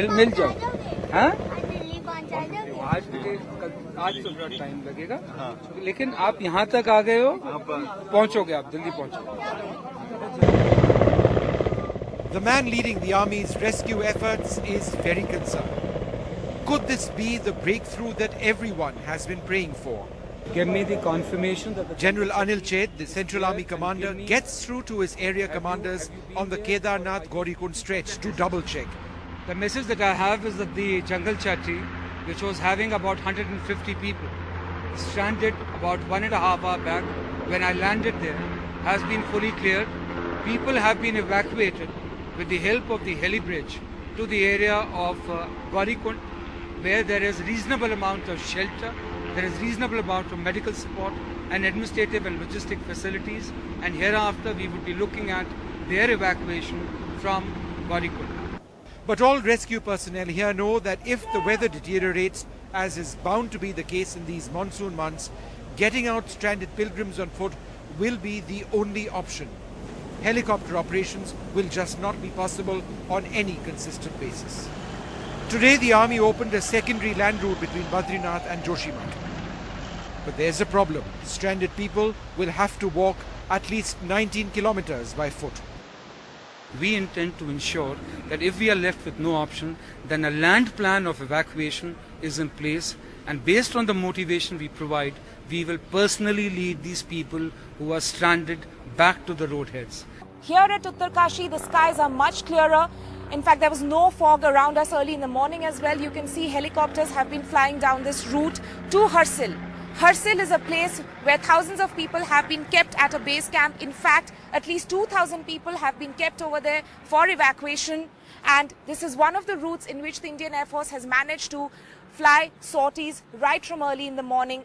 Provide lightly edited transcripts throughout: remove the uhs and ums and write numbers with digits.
मिल जाओ। हाँ दिल्ली पहुंचा दोगे? आज तो थोड़ा टाइम लगेगा, लेकिन आप यहाँ तक आ गए हो, पहुँचोगे, आप Delhi पहुँचोगे। The man leading the army's rescue efforts is very concerned. Could this be the breakthrough that everyone has been praying for? Give me the confirmation that General Anil Chet, the Central Army commander, gets through to his area commanders on the Kedarnath Gaurikund stretch to double check. The message that I have is that the jungle chatti, which was having about 150 people, stranded about 1.5 hours back when I landed there, has been fully cleared. People have been evacuated with the help of the heli bridge to the area of Gaurikund, where there is reasonable amount of shelter, there is reasonable amount of medical support and administrative and logistic facilities, and hereafter we would be looking at their evacuation from Gaurikund. But all rescue personnel here know that if the weather deteriorates, as is bound to be the case in these monsoon months, getting out stranded pilgrims on foot will be the only option. Helicopter operations will just not be possible on any consistent basis. Today the army opened a secondary land route between Badrinath and Joshimath. But there's a problem. Stranded people will have to walk at least 19 kilometers by foot. We intend to ensure that if we are left with no option, then a land plan of evacuation is in place, and based on the motivation we provide, we will personally lead these people who are stranded back to the roadheads. Here at Uttarakhand, the skies are much clearer. In fact, there was no fog around us early in the morning as well. You can see helicopters have been flying down this route to Harsil. Harsil is a place where thousands of people have been kept at a base camp. In fact, at least 2,000 people have been kept over there for evacuation. And this is one of the routes in which the Indian Air Force has managed to fly sorties right from early in the morning.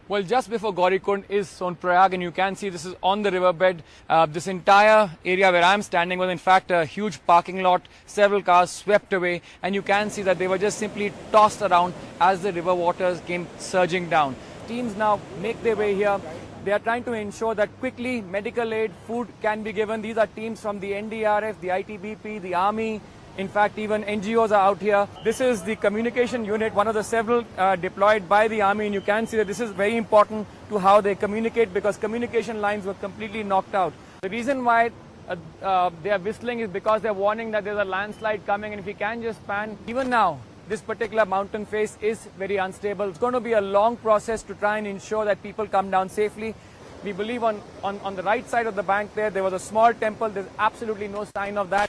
Well, just before Gaurikund is Sonprayag, and you can see this is on the riverbed. This entire area where I'm standing was in fact a huge parking lot, several cars swept away, and you can see that they were just simply tossed around as the river waters came surging down. Teams now make their way here. They are trying to ensure that quickly medical aid, food can be given. These are teams from the NDRF, the ITBP, the Army. In fact, even NGOs are out here. This is the communication unit, one of the several deployed by the Army, and you can see that this is very important to how they communicate, because communication lines were completely knocked out. The reason why they are whistling is because they're warning that there's a landslide coming, and if you can just pan, even now, this particular mountain face is very unstable. It's going to be a long process to try and ensure that people come down safely. We believe on the right side of the bank there was a small temple. There's absolutely no sign of that.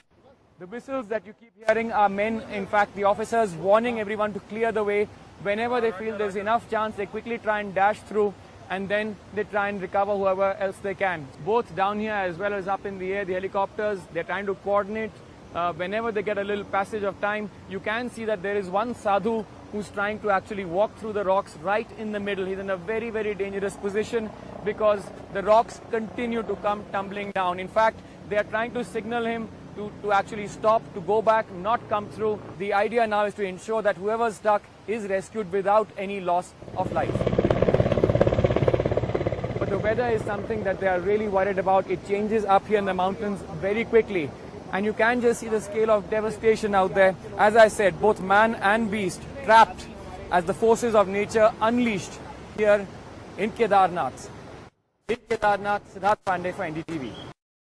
The whistles that you keep hearing are men, in fact, the officers warning everyone to clear the way. Whenever they feel there's enough chance, they quickly try and dash through, and then they try and recover whoever else they can. Both down here as well as up in the air, the helicopters, they're trying to coordinate. Whenever they get a little passage of time, you can see that there is one sadhu who's trying to actually walk through the rocks right in the middle. He's in a very, very dangerous position because the rocks continue to come tumbling down. In fact, they are trying to signal him to actually stop, to go back, not come through. The idea now is to ensure that whoever's stuck is rescued without any loss of life. But the weather is something that they are really worried about. It changes up here in the mountains very quickly. And you can just see the scale of devastation out there. As I said, both man and beast trapped as the forces of nature unleashed here in Kedarnath. In Kedarnath, Siddharth Pandey for NDTV.